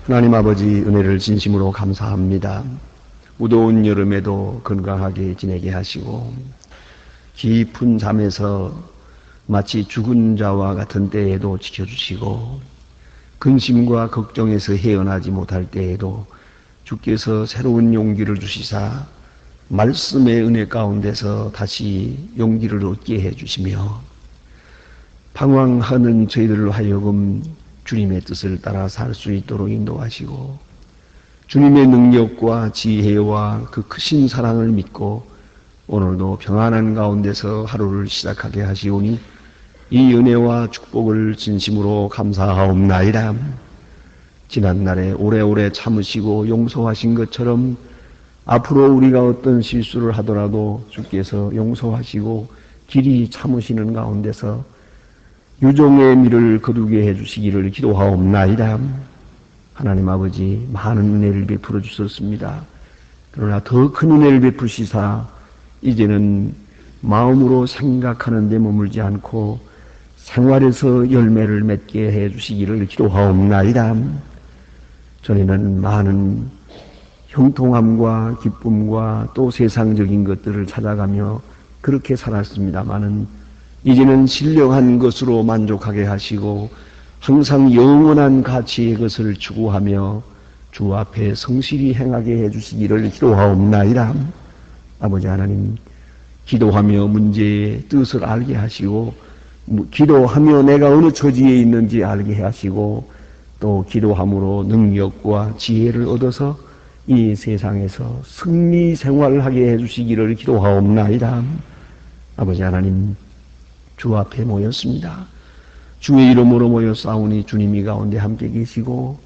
하나님 아버지 은혜를 진심으로 감사합니다. 무더운 여름에도 건강하게 지내게 하시고 깊은 잠에서 마치 죽은 자와 같은 때에도 지켜주시고 근심과 걱정에서 헤어나지 못할 때에도 주께서 새로운 용기를 주시사 말씀의 은혜 가운데서 다시 용기를 얻게 해주시며 방황하는 저희들로 하여금 주님의 뜻을 따라 살 수 있도록 인도하시고 주님의 능력과 지혜와 그 크신 사랑을 믿고 오늘도 평안한 가운데서 하루를 시작하게 하시오니 이 은혜와 축복을 진심으로 감사하옵나이다. 지난날에 오래오래 참으시고 용서하신 것처럼 앞으로 우리가 어떤 실수를 하더라도 주께서 용서하시고 길이 참으시는 가운데서 유종의 미를 거두게 해주시기를 기도하옵나이다. 하나님 아버지 많은 은혜를 베풀어 주셨습니다. 그러나 더 큰 은혜를 베푸시사 이제는 마음으로 생각하는 데 머물지 않고 생활에서 열매를 맺게 해주시기를 기도하옵나이다. 저희는 많은 형통함과 기쁨과 또 세상적인 것들을 찾아가며 그렇게 살았습니다마는 이제는 신령한 것으로 만족하게 하시고 항상 영원한 가치의 것을 추구하며 주 앞에 성실히 행하게 해주시기를 기도하옵나이다. 아버지 하나님, 기도하며 문제의 뜻을 알게 하시고 기도하며 내가 어느 처지에 있는지 알게 하시고 또 기도함으로 능력과 지혜를 얻어서 이 세상에서 승리 생활을 하게 해주시기를 기도하옵나이다. 아버지 하나님, 주 앞에 모였습니다. 주의 이름으로 모여 싸우니 주님이 가운데 함께 계시고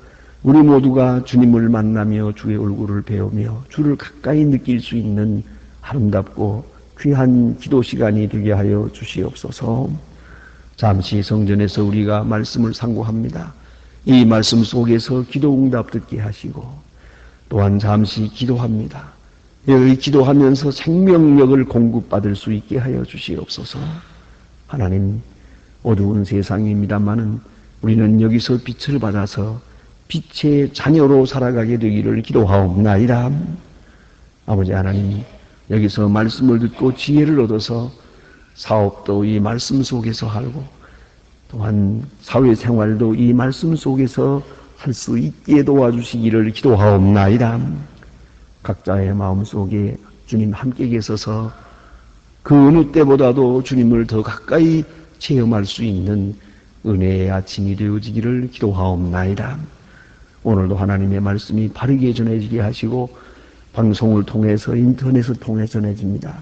우리 모두가 주님을 만나며 주의 얼굴을 배우며 주를 가까이 느낄 수 있는 아름답고 귀한 기도 시간이 되게 하여 주시옵소서. 잠시 성전에서 우리가 말씀을 상고합니다. 이 말씀 속에서 기도 응답 듣게 하시고 또한 잠시 기도합니다. 여기 기도하면서 생명력을 공급받을 수 있게 하여 주시옵소서. 하나님, 어두운 세상입니다마는 우리는 여기서 빛을 받아서 빛의 자녀로 살아가게 되기를 기도하옵나이다. 아버지 하나님, 여기서 말씀을 듣고 지혜를 얻어서 사업도 이 말씀 속에서 하고 또한 사회생활도 이 말씀 속에서 할 수 있게 도와주시기를 기도하옵나이다. 각자의 마음속에 주님 함께 계셔서 그 어느 때보다도 주님을 더 가까이 체험할 수 있는 은혜의 아침이 되어지기를 기도하옵나이다. 오늘도 하나님의 말씀이 바르게 전해지게 하시고 방송을 통해서 인터넷을 통해 전해집니다.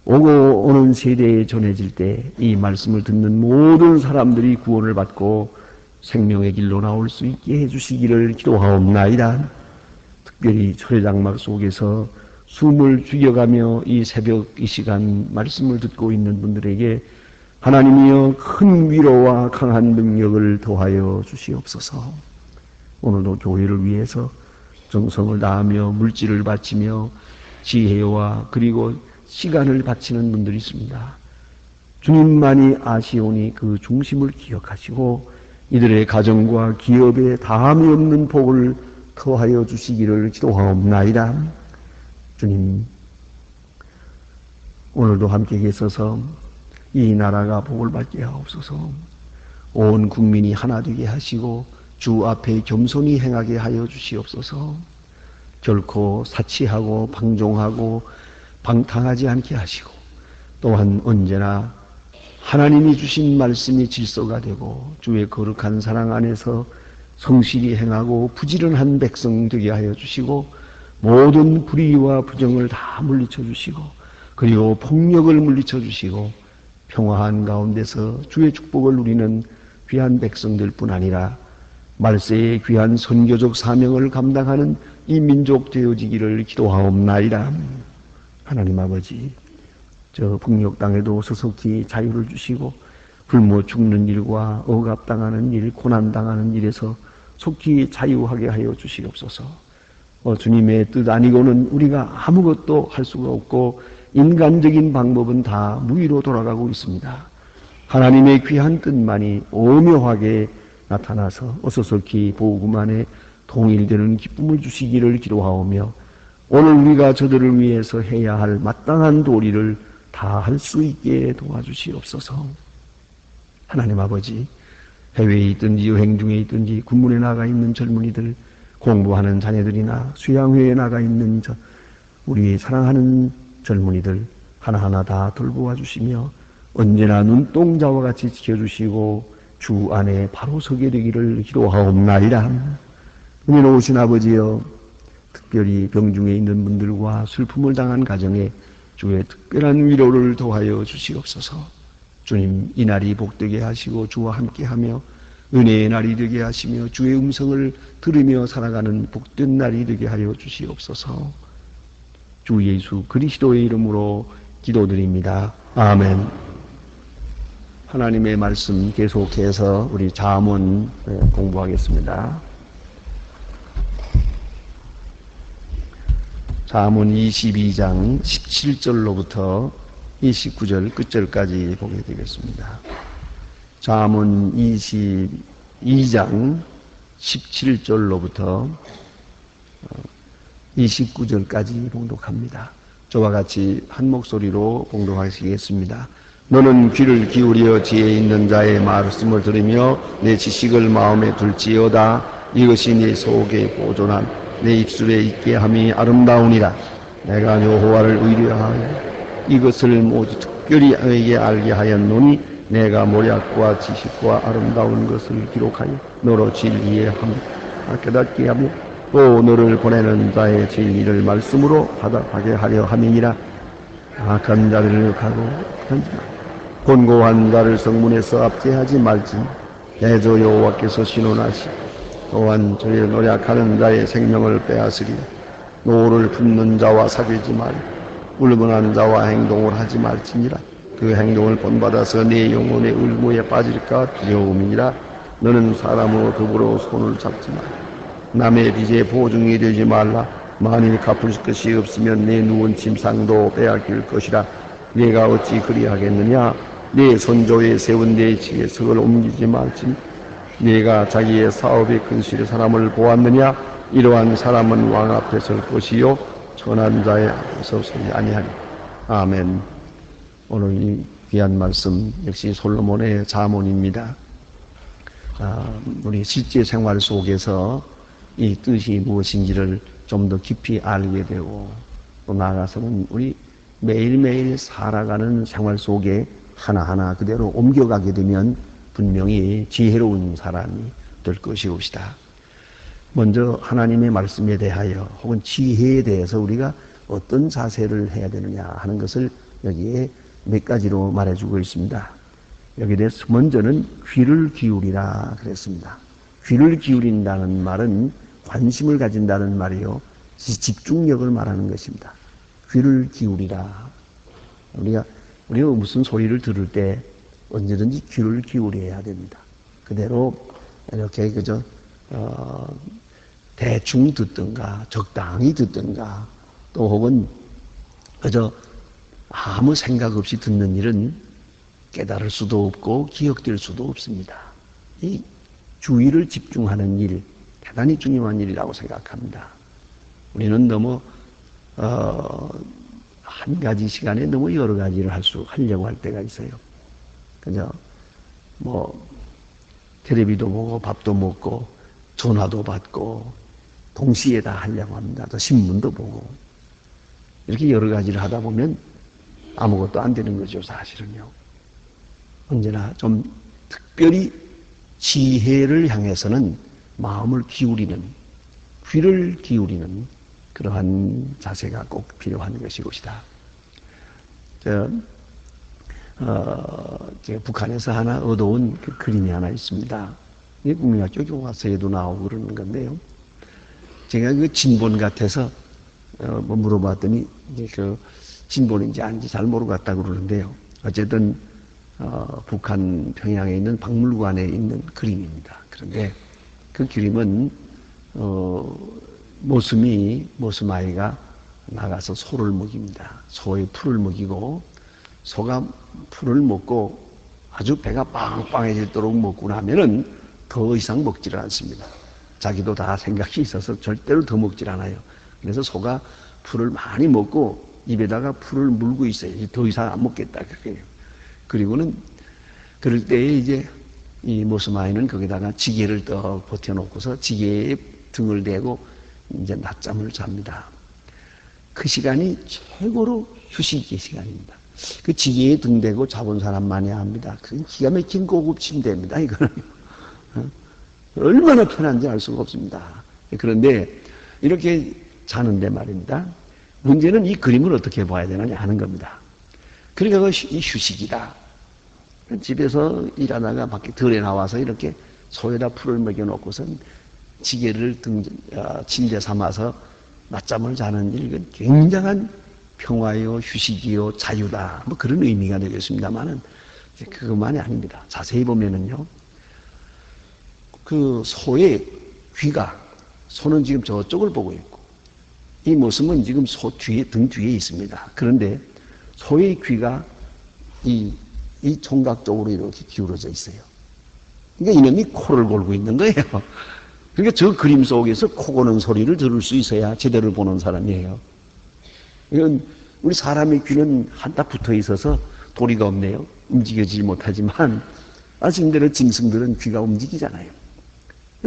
오고 오는 세대에 전해질 때 이 말씀을 듣는 모든 사람들이 구원을 받고 생명의 길로 나올 수 있게 해주시기를 기도하옵나이다. 특별히 철회장막 속에서 숨을 죽여가며 이 새벽 이 시간 말씀을 듣고 있는 분들에게 하나님이여 큰 위로와 강한 능력을 더하여 주시옵소서. 오늘도 교회를 위해서 정성을 다하며 물질을 바치며 지혜와 그리고 시간을 바치는 분들이 있습니다. 주님만이 아시오니 그 중심을 기억하시고 이들의 가정과 기업에 다함이 없는 복을 더하여 주시기를 기도하옵나이다. 주님, 오늘도 함께 계셔서 이 나라가 복을 받게 하옵소서. 온 국민이 하나 되게 하시고 주 앞에 겸손히 행하게 하여 주시옵소서. 결코 사치하고 방종하고 방탕하지 않게 하시고 또한 언제나 하나님이 주신 말씀이 질서가 되고 주의 거룩한 사랑 안에서 성실히 행하고 부지런한 백성 되게 하여 주시고 모든 불의와 부정을 다 물리쳐 주시고 그리고 폭력을 물리쳐 주시고 평화한 가운데서 주의 축복을 누리는 귀한 백성들 뿐 아니라 말세의 귀한 선교적 사명을 감당하는 이 민족 되어지기를 기도하옵나이다. 하나님 아버지, 저 북녘 땅에도 서속히 자유를 주시고 굶어 죽는 일과 억압당하는 일, 고난당하는 일에서 속히 자유하게 하여 주시옵소서. 주님의 뜻 아니고는 우리가 아무것도 할 수가 없고 인간적인 방법은 다 무의로 돌아가고 있습니다. 하나님의 귀한 뜻만이 오묘하게 나타나서 어서속히 복음 안에 통일되는 기쁨을 주시기를 기도하오며 오늘 우리가 저들을 위해서 해야 할 마땅한 도리를 다 할 수 있게 도와주시옵소서. 하나님 아버지, 해외에 있든지 여행 중에 있든지 군문에 나가 있는 젊은이들, 공부하는 자녀들이나 수양회에 나가 있는 우리 사랑하는 젊은이들 하나하나 다 돌보아 주시며 언제나 눈동자와 같이 지켜주시고 주 안에 바로 서게 되기를 기도하옵나이다. 은혜로우신 아버지여, 특별히 병중에 있는 분들과 슬픔을 당한 가정에 주의 특별한 위로를 더하여 주시옵소서. 주님, 이 날이 복되게 하시고 주와 함께하며 은혜의 날이 되게 하시며 주의 음성을 들으며 살아가는 복된 날이 되게 하여 주시옵소서. 주 예수 그리스도의 이름으로 기도드립니다. 아멘. 하나님의 말씀 계속해서 우리 잠언 공부하겠습니다. 잠언 22장 17절로부터 29절 끝절까지 보게 되겠습니다. 잠언 22장 17절로부터 29절까지 봉독합니다. 저와 같이 한 목소리로 봉독하시겠습니다. 너는 귀를 기울여 지혜 있는 자의 말씀을 들으며 내 지식을 마음에 둘지어다. 이것이 내 속에 보존한 내 입술에 있게 함이 아름다우니라. 내가 여호와를 의뢰하여 이것을 모두 특별히 너에게 알게 하였노니 내가 모략과 지식과 아름다운 것을 기록하여 너로 진리에 깨닫게 하며 또 너를 보내는 자의 진리를 말씀으로 화답하게 하려 함이니라. 악한 자를 욕하고 곤고한 자를 성문에서 압제하지 말지. 대저 여호와께서 신원하시 또한 저를 노략하는 자의 생명을 빼앗으리. 노를 품는 자와 사귀지 말고 울분한 자와 행동을 하지 말지니라. 그 행동을 본받아서 내 영혼의 울무에 빠질까 두려움이니라. 너는 사람으로 더불어 손을 잡지 말라. 남의 빚에 보증이 되지 말라. 만일 갚을 것이 없으면 내 누운 침상도 빼앗길 것이라. 네가 어찌 그리하겠느냐. 네 손조에 세운 내 지에 석을 옮기지 말지. 네가 자기의 사업의 근실의 사람을 보았느냐. 이러한 사람은 왕 앞에 설 것이요 천한 자의 앞에서 서지 아니하리. 아멘. 오늘 이 귀한 말씀 역시 솔로몬의 잠언입니다. 우리 실제 생활 속에서 이 뜻이 무엇인지를 좀 더 깊이 알게 되고 또 나아가서는 우리 매일매일 살아가는 생활 속에 하나하나 그대로 옮겨가게 되면 분명히 지혜로운 사람이 될 것이옵시다. 먼저 하나님의 말씀에 대하여 혹은 지혜에 대해서 우리가 어떤 자세를 해야 되느냐 하는 것을 여기에 몇 가지로 말해주고 있습니다. 여기에 대해서 먼저는 귀를 기울이라 그랬습니다. 귀를 기울인다는 말은 관심을 가진다는 말이요, 집중력을 말하는 것입니다. 귀를 기울이라. 우리가 무슨 소리를 들을 때 언제든지 귀를 기울여야 됩니다. 그대로 이렇게 대충 듣든가 적당히 듣든가 또 혹은 그저 아무 생각 없이 듣는 일은 깨달을 수도 없고 기억될 수도 없습니다. 이 주의를 집중하는 일, 대단히 중요한 일이라고 생각합니다. 우리는 너무 한 가지 시간에 너무 여러 가지를 하려고 할 때가 있어요. 그죠? 텔레비도 보고 밥도 먹고 전화도 받고 동시에 다 하려고 합니다. 또 신문도 보고 이렇게 여러 가지를 하다 보면 아무것도 안 되는 거죠, 사실은요. 언제나 좀 특별히 지혜를 향해서는 마음을 기울이는, 귀를 기울이는 그러한 자세가 꼭 필요한 것이것이다. 제가 북한에서 하나 얻어온 그 그림이 하나 있습니다. 이게 국민학교 교과서에도 나오고 그러는 건데요. 제가 그 진본 같아서 물어봤더니 이제 그 진본인지 아닌지 잘 모르겠다고 그러는데요. 어쨌든 북한 평양에 있는 박물관에 있는 그림입니다. 그런데 그 그림은 모슴 아이가 나가서 소를 먹입니다. 소의 풀을 먹이고 소가 풀을 먹고 아주 배가 빵빵해지도록 먹고 나면은 더 이상 먹지를 않습니다. 자기도 다 생각이 있어서 절대로 더 먹질 않아요. 그래서 소가 풀을 많이 먹고 입에다가 풀을 물고 있어요. 더 이상 안 먹겠다. 그래요. 그리고는 그럴 때에 이제 이 모스마이는 거기다가 지게를 떡 버텨놓고서 지게에 등을 대고 이제 낮잠을 잡니다. 그 시간이 최고로 휴식의 시간입니다. 그 지게에 등 대고 자본 사람만이 압니다. 그 기가 막힌 고급 침대입니다. 이거는 얼마나 편한지 알 수가 없습니다. 그런데 이렇게 자는데 말입니다. 문제는 이 그림을 어떻게 봐야 되느냐 하는 겁니다. 그러니까 이 휴식이다. 집에서 일하다가 밖에 들에 나와서 이렇게 소에다 풀을 먹여놓고선 지게를 침대 삼아서 낮잠을 자는 일, 이건 굉장한 평화요, 휴식이요, 자유다. 뭐 그런 의미가 되겠습니다만은 그것만이 아닙니다. 자세히 보면은요, 그 소의 귀가, 소는 지금 저쪽을 보고 있고, 이 모습은 지금 소 뒤에, 등 뒤에 있습니다. 그런데 소의 귀가 이 총각 쪽으로 이렇게 기울어져 있어요. 그러니까 이놈이 코를 골고 있는 거예요. 그러니까 저 그림 속에서 코 고는 소리를 들을 수 있어야 제대로 보는 사람이에요. 이건 우리 사람의 귀는 한딱 붙어 있어서 도리가 없네요. 움직여지지 못하지만 아침대로 짐승들은 귀가 움직이잖아요.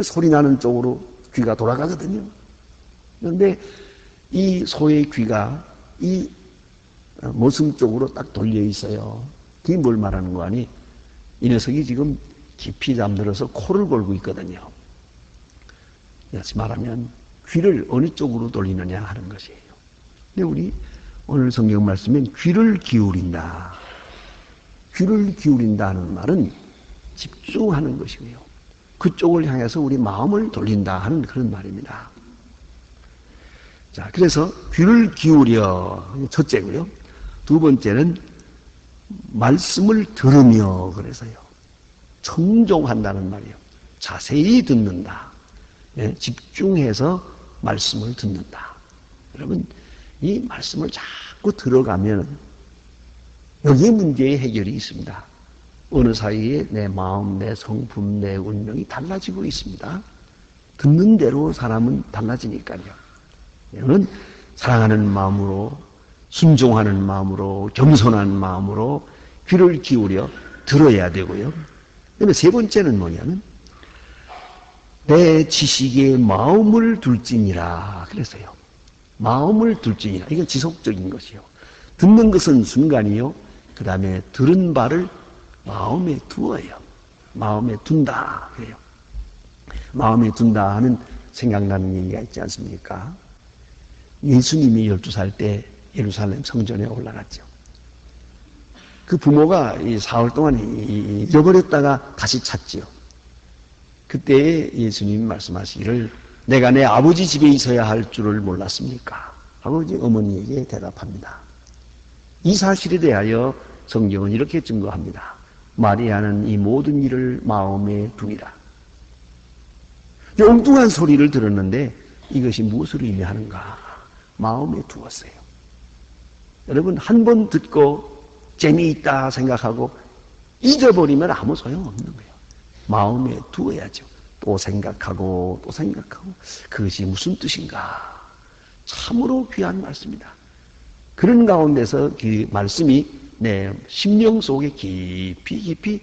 소리 나는 쪽으로 귀가 돌아가거든요. 그런데 이 소의 귀가 이 모승 쪽으로 딱 돌려 있어요. 그게 뭘 말하는 거 아니? 이 녀석이 지금 깊이 잠들어서 코를 골고 있거든요. 다시 말하면 귀를 어느 쪽으로 돌리느냐 하는 것이에요. 근데 우리 오늘 성경 말씀엔 귀를 기울인다. 귀를 기울인다는 말은 집중하는 것이고요. 그쪽을 향해서 우리 마음을 돌린다 하는 그런 말입니다. 자, 그래서 귀를 기울여, 첫째고요. 두 번째는 말씀을 들으며, 그래서요. 청종한다는 말이에요. 자세히 듣는다. 예, 집중해서 말씀을 듣는다. 여러분, 이 말씀을 자꾸 들어가면 여기에 문제의 해결이 있습니다. 어느 사이에 내 마음, 내 성품, 내 운명이 달라지고 있습니다. 듣는 대로 사람은 달라지니까요. 여러분, 사랑하는 마음으로, 순종하는 마음으로, 겸손한 마음으로 귀를 기울여 들어야 되고요. 그다음에 세 번째는 뭐냐면 내 지식에 마음을 둘지니라 그랬어요. 마음을 둘지니라. 이건 지속적인 것이요. 듣는 것은 순간이요. 그 다음에 들은 바를 마음에 두어요. 마음에 둔다 그래요. 마음에 둔다 하는 생각나는 얘기가 있지 않습니까? 예수님이 12살 때 예루살렘 성전에 올라갔죠. 그 부모가 이 사흘 동안 잃어버렸다가 다시 찾지요. 그때 예수님이 말씀하시기를 내가 내 아버지 집에 있어야 할 줄을 몰랐습니까? 하고 이제 어머니에게 대답합니다. 이 사실에 대하여 성경은 이렇게 증거합니다. 마리아는 이 모든 일을 마음에 둡니다. 엉뚱한 소리를 들었는데 이것이 무엇을 의미하는가? 마음에 두었어요. 여러분, 한 번 듣고 재미있다 생각하고 잊어버리면 아무 소용없는 거예요. 마음에 두어야죠. 또 생각하고 또 생각하고 그것이 무슨 뜻인가? 참으로 귀한 말씀이다. 그런 가운데서 그 말씀이 내 심령 속에 깊이 깊이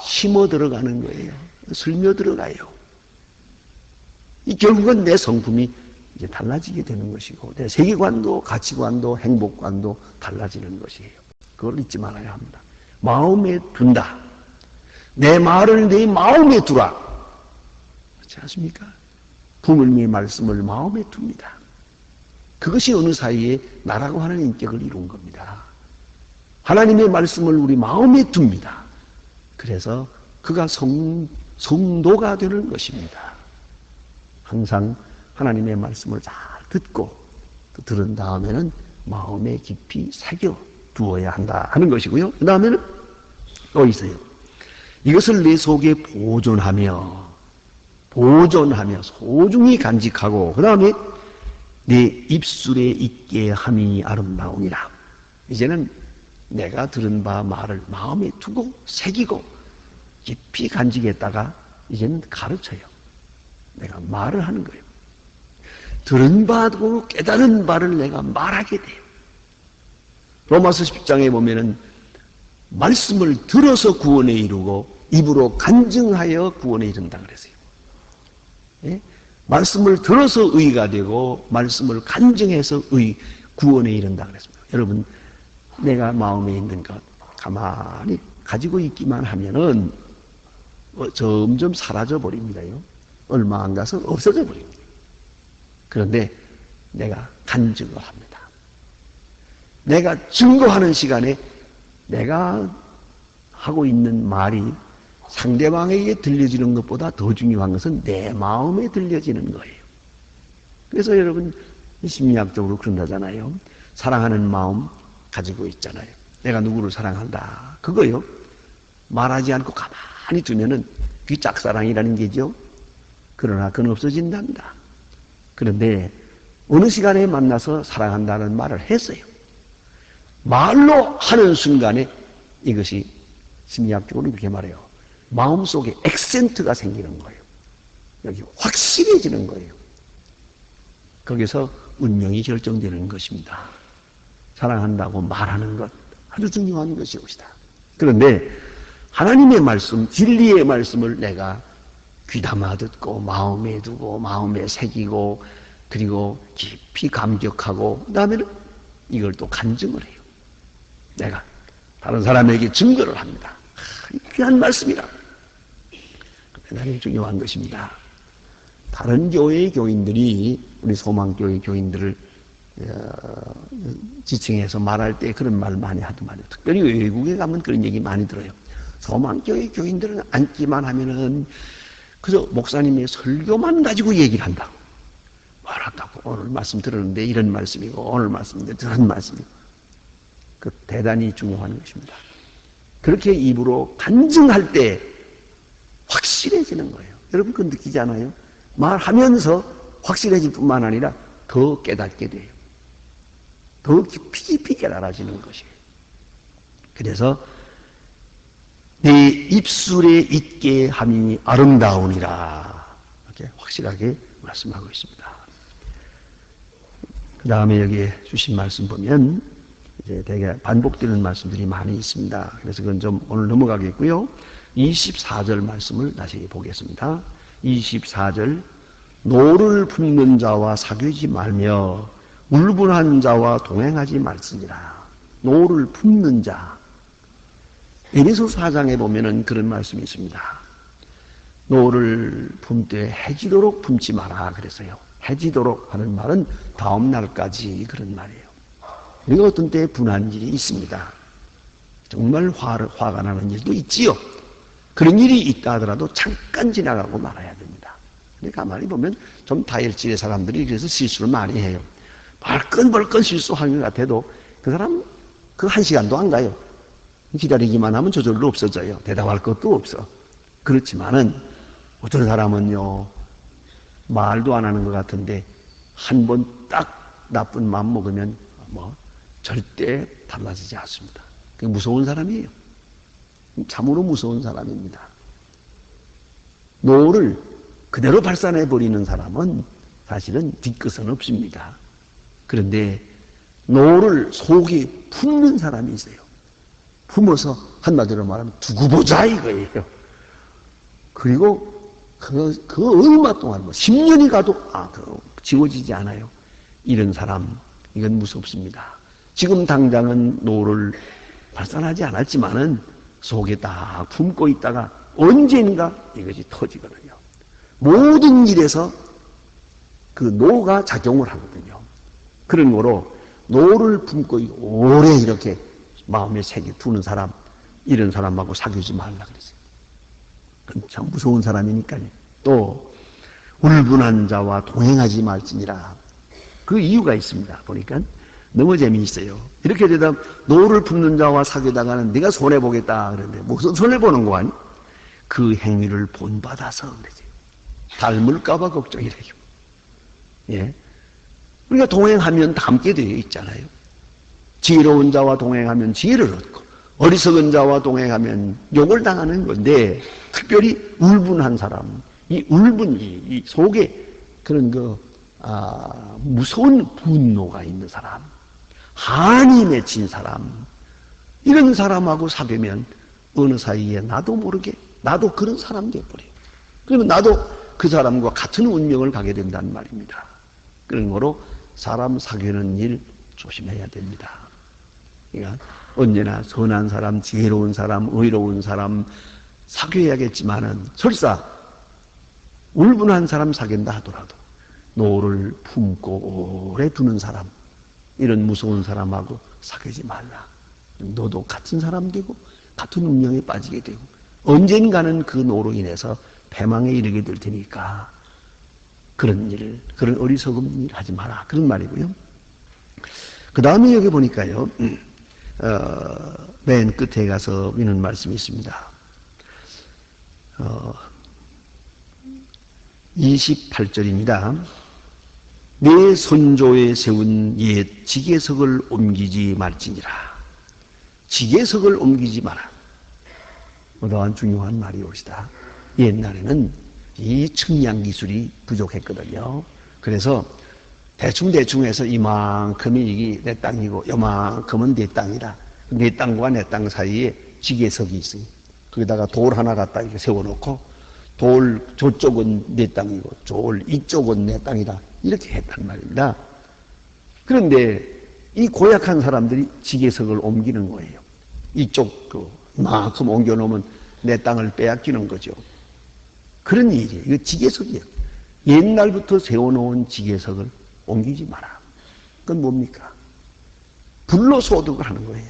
심어 들어가는 거예요. 슬며 들어가요. 이 결국은 내 성품이 이제 달라지게 되는 것이고 내 세계관도 가치관도 행복관도 달라지는 것이에요. 그걸 잊지 말아야 합니다. 마음에 둔다. 내 말을 내 마음에 두라. 그렇지 않습니까? 부모님의 말씀을 마음에 둡니다. 그것이 어느 사이에 나라고 하는 인격을 이룬 겁니다. 하나님의 말씀을 우리 마음에 둡니다. 그래서 그가 성도가 되는 것입니다. 항상 하나님의 말씀을 잘 듣고 또 들은 다음에는 마음에 깊이 새겨 두어야 한다 하는 것이고요. 그 다음에는 또 있어요. 이것을 내 속에 보존하며 소중히 간직하고 그 다음에 내 입술에 있게 함이 아름다우니라. 이제는 내가 들은 바 말을 마음에 두고 새기고 깊이 간직했다가 이제는 가르쳐요. 내가 말을 하는 거예요. 들은 바고 깨달은 바를 내가 말하게 돼요. 로마서 10장에 보면은 말씀을 들어서 구원에 이르고 입으로 간증하여 구원에 이른다 그랬어요. 예? 말씀을 들어서 의가 되고 말씀을 간증해서 구원에 이른다 그랬습니다. 여러분, 내가 마음에 있는 것 가만히 가지고 있기만 하면은 점점 사라져 버립니다요. 얼마 안 가서 없어져 버립니다. 그런데 내가 간증을 합니다. 내가 증거하는 시간에 내가 하고 있는 말이 상대방에게 들려지는 것보다 더 중요한 것은 내 마음에 들려지는 거예요. 그래서 여러분 심리학적으로 그런다잖아요. 사랑하는 마음 가지고 있잖아요. 내가 누구를 사랑한다. 그거요. 말하지 않고 가만히 두면은 그게 짝사랑이라는 게죠. 그러나 그건 없어진답니다. 그런데 어느 시간에 만나서 사랑한다는 말을 했어요. 말로 하는 순간에 이것이 심리학적으로 이렇게 말해요. 마음속에 액센트가 생기는 거예요. 여기 확실해지는 거예요. 거기서 운명이 결정되는 것입니다. 사랑한다고 말하는 것 아주 중요한 것이옵시다. 그런데 하나님의 말씀, 진리의 말씀을 내가 귀담아 듣고 마음에 두고 마음에 새기고 그리고 깊이 감격하고 그 다음에는 이걸 또 간증을 해요. 내가 다른 사람에게 증거를 합니다. 귀한 말씀이라. 대단히 중요한 것입니다. 다른 교회의 교인들이 우리 소망교회 교인들을 지칭해서 말할 때 그런 말 많이 하더만요. 특별히 외국에 가면 그런 얘기 많이 들어요. 소망교회 교인들은 앉기만 하면은 그저 목사님의 설교만 가지고 얘기를 한다고. 말한다고. 오늘 말씀 들었는데 이런 말씀이고 오늘 말씀인데 저런 말씀이고. 그 대단히 중요한 것입니다. 그렇게 입으로 간증할 때 확실해지는 거예요. 여러분 그거 느끼지 않아요? 말하면서 확실해질 뿐만 아니라 더 깨닫게 돼요. 더 깊이 깨달아지는 것이에요. 그래서 내 입술에 있게 함이 아름다우니라 이렇게 확실하게 말씀하고 있습니다. 그 다음에 여기에 주신 말씀 보면 이제 되게 반복되는 말씀들이 많이 있습니다. 그래서 그건 좀 오늘 넘어가겠고요. 24절 말씀을 다시 보겠습니다. 24절 노를 품는 자와 사귀지 말며 울분한 자와 동행하지 말지니라. 노를 품는 자. 에베소 4장에 보면은 그런 말씀이 있습니다. 노를 품되 해지도록 품지 마라 그래서요. 해지도록 하는 말은 다음 날까지 그런 말이에요. 우리가 어떤 때 분한 일이 있습니다. 정말 화가 나는 일도 있지요. 그런 일이 있다 하더라도 잠깐 지나가고 말아야 됩니다. 근데 가만히 보면 좀 다혈질의 사람들이 그래서 실수를 많이 해요. 벌끈벌끈 실수하는 것 같아도 그 사람 그 한 시간도 안 가요. 기다리기만 하면 저절로 없어져요. 대답할 것도 없어. 그렇지만은 어떤 사람은요 말도 안 하는 것 같은데 한 번 딱 나쁜 마음 먹으면 절대 달라지지 않습니다. 그게 무서운 사람이에요. 참으로 무서운 사람입니다. 노를 그대로 발산해버리는 사람은 사실은 뒤끝은 없습니다. 그런데 노를 속에 품는 사람이 있어요. 품어서 한마디로 말하면 두고 보자 이거예요. 그리고 그 얼마 동안 10년이 가도 그거 지워지지 않아요. 이런 사람 이건 무섭습니다. 지금 당장은 노를 발산하지 않았지만은 속에 딱 품고 있다가 언젠가 이것이 터지거든요. 모든 일에서 그 노가 작용을 하거든요. 그런 거로 노를 품고 오래 이렇게 마음에 새겨 두는 사람, 이런 사람하고 사귀지 말라 그랬어요. 그건 참 무서운 사람이니까요. 또 울분한 자와 동행하지 말지니라. 그 이유가 있습니다. 보니까 너무 재미있어요. 이렇게 되다 노를 품는 자와 사귀다가는 네가 손해보겠다 그러는데 무슨 손해보는 거 아니? 그 행위를 본받아서 그러지. 닮을까봐 걱정이래요. 예. 우리가 동행하면 다 함께 되어 있잖아요. 지혜로운 자와 동행하면 지혜를 얻고 어리석은 자와 동행하면 욕을 당하는 건데 특별히 울분한 사람, 이 울분이, 이 속에 그런 무서운 분노가 있는 사람, 한이 맺힌 사람, 이런 사람하고 사귀면 어느 사이에 나도 모르게 나도 그런 사람 되어버려요. 그러면 나도 그 사람과 같은 운명을 가게 된다는 말입니다. 그런 거로 사람 사귀는 일 조심해야 됩니다. 그러니까 언제나 선한 사람, 지혜로운 사람, 의로운 사람 사귀어야겠지만은 설사 울분한 사람 사귄다 하더라도 노를 품고 오래 두는 사람, 이런 무서운 사람하고 사귀지 말라. 너도 같은 사람 되고 같은 운명에 빠지게 되고 언젠가는 그 노로 인해서 패망에 이르게 될 테니까 그런 어리석은 일 하지 마라. 그런 말이고요. 그 다음에 여기 보니까요, 맨 끝에 가서 이런 말씀이 있습니다. 28절입니다. 내 선조에 세운 옛 지계석을 옮기지 말지니라. 지계석을 옮기지 마라. 어떠한 중요한 말이옵시다. 옛날에는 이 측량 기술이 부족했거든요. 그래서 대충 해서 이만큼이 이게 내 땅이고 요만큼은 내 땅이다. 내 땅과 내 땅 사이에 지계석이 있어요. 거기다가 돌 하나 갖다 이렇게 세워놓고 돌 저쪽은 내 땅이고 돌 이쪽은 내 땅이다. 이렇게 했단 말입니다. 그런데 이 고약한 사람들이 지계석을 옮기는 거예요. 이쪽 그만큼 옮겨놓으면 내 땅을 빼앗기는 거죠. 그런 일이에요. 이거 지계석이에요. 옛날부터 세워놓은 지계석을 옮기지 마라. 그건 뭡니까? 불로소득을 하는 거예요.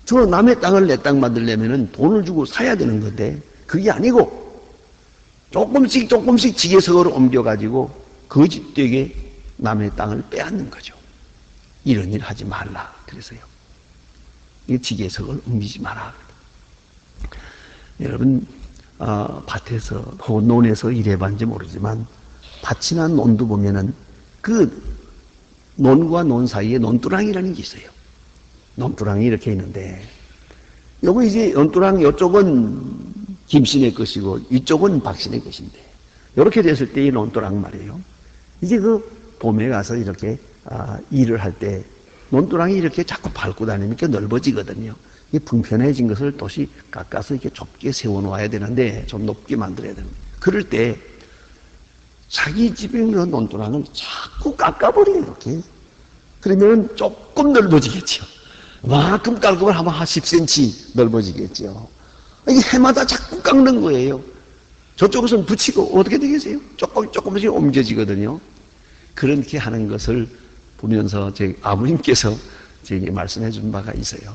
저 남의 땅을 내 땅 만들려면 돈을 주고 사야 되는 건데 그게 아니고 조금씩 지계석으로 옮겨가지고 거짓되게 남의 땅을 빼앗는 거죠. 이런 일 하지 말라. 그래서요. 이 지계석을 옮기지 마라. 여러분 밭에서 혹은 논에서 일해봤는지 모르지만 밭이나 논도 보면은 그 논과 논 사이에 논두랑이라는 게 있어요. 논두랑이 이렇게 있는데 요거 이제 논두랑 이쪽은 김씨네 것이고 이쪽은 박씨네 것인데 이렇게 됐을 때 이 논두랑 말이에요. 이제 그 봄에 가서 이렇게 일을 할 때 논두랑이 이렇게 자꾸 밟고 다니니까 넓어지거든요. 이 불편해진 것을 도시 깎아서 이렇게 좁게 세워놓아야 되는데 좀 높게 만들어야 됩니다. 그럴 때 자기 집에 있는 논두랑을 자꾸 깎아버려요. 이렇게. 그러면 조금 넓어지겠죠. 만큼 깎으면 아마 한 10cm 넓어지겠죠. 이게 해마다 자꾸 깎는 거예요. 저쪽에서는 붙이고 어떻게 되겠어요? 조금씩 옮겨지거든요. 그렇게 하는 것을 보면서 제 아버님께서 제게 말씀해 준 바가 있어요.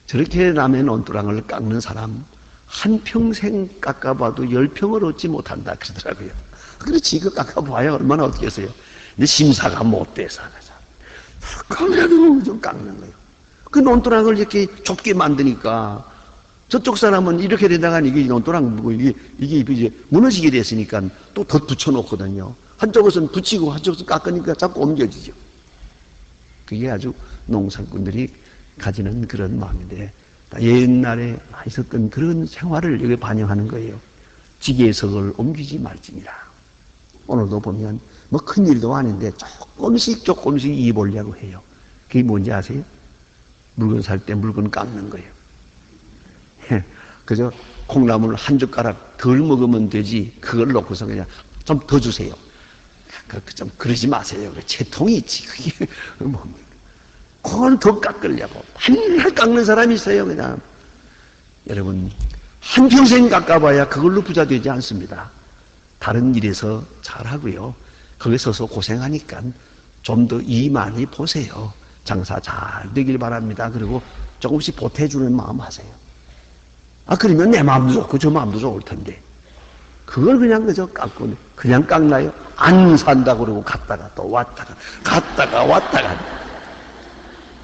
저렇게 남의 논두랑을 깎는 사람 한평생 깎아봐도 10평을 얻지 못한다 그러더라고요. 그렇지, 이거 깎아봐야 얼마나 얻겠어요. 근데 심사가 못 돼서 그래도 좀 깎는 거예요. 그 논두랑을 이렇게 좁게 만드니까 저쪽 사람은 이렇게 되다가 이게 논두랑 이게 이제 무너지게 됐으니까 또 덧 붙여놓거든요. 한쪽에서는 붙이고 한쪽에서 깎으니까 자꾸 옮겨지죠. 그게 아주 농사꾼들이 가지는 그런 마음인데 옛날에 있었던 그런 생활을 여기 반영하는 거예요. 지계석을 옮기지 말지니라. 오늘도 보면 뭐 큰일도 아닌데 조금씩 이해보려고 해요. 그게 뭔지 아세요? 물건 살 때 물건 깎는 거예요. 그저 콩나물 한 젓가락 덜 먹으면 되지 그걸 놓고서 그냥 좀 더 주세요. 좀 그러지 마세요. 채통이 있지. 그게 뭡니까? 그걸 더 깎으려고 맨날 깎는 사람이 있어요. 그냥 여러분 한평생 깎아봐야 그걸로 부자 되지 않습니다. 다른 일에서 잘하고요. 거기 서서 고생하니까 좀 더 이 많이 보세요. 장사 잘 되길 바랍니다. 그리고 조금씩 보태주는 마음 하세요. 그러면 내 마음도 좋고 저 마음도 좋을 텐데 그걸 그냥 그저 깎고 그냥 깎나요? 안 산다고 그러고 갔다가 또 왔다가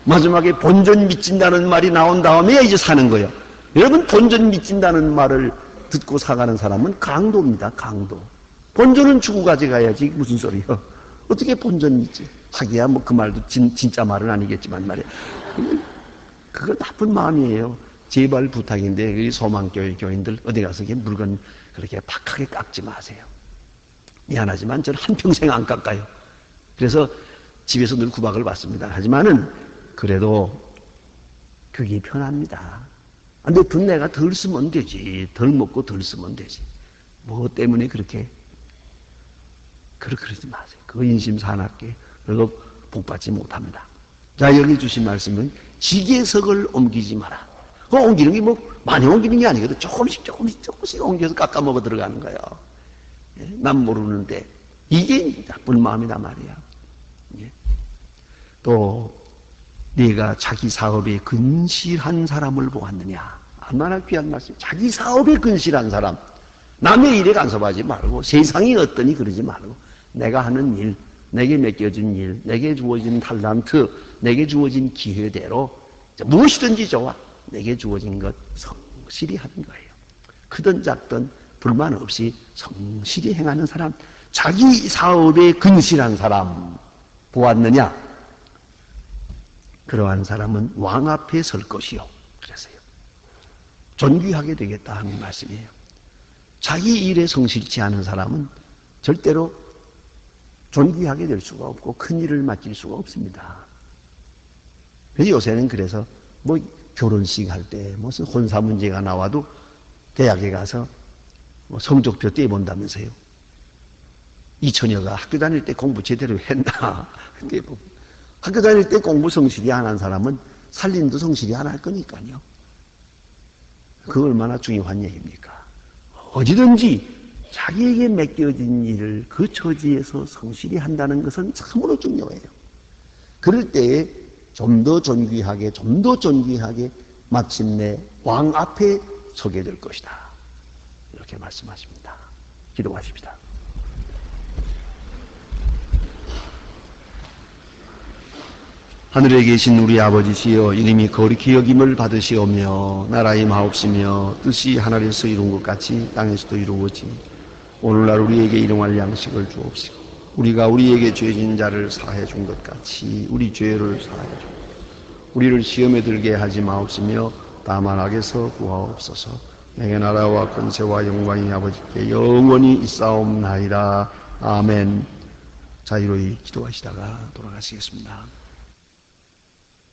마지막에 본전 미친다는 말이 나온 다음에 이제 사는 거예요. 여러분 본전 미친다는 말을 듣고 사가는 사람은 강도입니다. 강도. 본전은 주고 가져가야지 무슨 소리요. 어떻게 본전 믿지? 하기야 뭐 그 말도 진짜 말은 아니겠지만 말이야. 그거 나쁜 마음이에요. 제발 부탁인데 우리 소망교회 교인들 어디 가서 물건 그렇게 박하게 깎지 마세요. 미안하지만 저는 한평생 안 깎아요. 그래서 집에서 늘 구박을 받습니다. 하지만은 그래도 그게 편합니다. 근데 돈 내가 덜 쓰면 되지. 덜 먹고 덜 쓰면 되지. 뭐 때문에 그러지 마세요. 그 인심 사납게 그리고 복받지 못합니다. 자, 여기 주신 말씀은 지게석을 옮기지 마라. 옮기는 게 뭐 많이 옮기는 게 아니거든. 조금씩 옮겨서 깎아먹어 들어가는 거예요. 난 모르는데 이게 나쁜 마음이다 말이야. 또 네가 자기 사업에 근실한 사람을 보았느냐. 얼마나 귀한 말씀. 자기 사업에 근실한 사람. 남의 일에 간섭하지 말고 세상이 어떠니 그러지 말고 내가 하는 일, 내게 맡겨진 일, 내게 주어진 탈란트, 내게 주어진 기회대로 무엇이든지 좋아. 내게 주어진 것 성실히 하는 거예요. 크든 작든 불만 없이 성실히 행하는 사람, 자기 사업에 근실한 사람 보았느냐? 그러한 사람은 왕 앞에 설 것이요. 그랬어요. 존귀하게 되겠다 하는 말씀이에요. 자기 일에 성실치 않은 사람은 절대로 존귀하게 될 수가 없고 큰 일을 맡길 수가 없습니다. 그래서 요새는 그래서 뭐 결혼식 할 때 무슨 혼사 문제가 나와도 대학에 가서 뭐 성적표 떼본다면서요. 이 처녀가 학교 다닐 때 공부 제대로 했나? 학교 다닐 때 공부 성실히 안 한 사람은 살림도 성실히 안 할 거니까요. 그 얼마나 중요한 얘기입니까? 어디든지 자기에게 맡겨진 일을 그 처지에서 성실히 한다는 것은 참으로 중요해요. 그럴 때에 좀 더 존귀하게 마침내 왕 앞에 서게 될 것이다. 이렇게 말씀하십니다. 기도하십시다. 하늘에 계신 우리 아버지시여, 이름이 거룩히 여김을 받으시오며 나라의 마옵시며 뜻이 하늘에서 이룬 것 같이 땅에서도 이루어지니 오늘날 우리에게 일용할 양식을 주옵시고 우리가 우리에게 죄진 자를 사해 준 것 같이 우리 죄를 사해 주옵시고 우리를 시험에 들게 하지 마옵시며 다만 악에서 구하옵소서. 내게 나라와 권세와 영광이 아버지께 영원히 있사옵나이다. 아멘. 자유로이 기도하시다가 돌아가시겠습니다.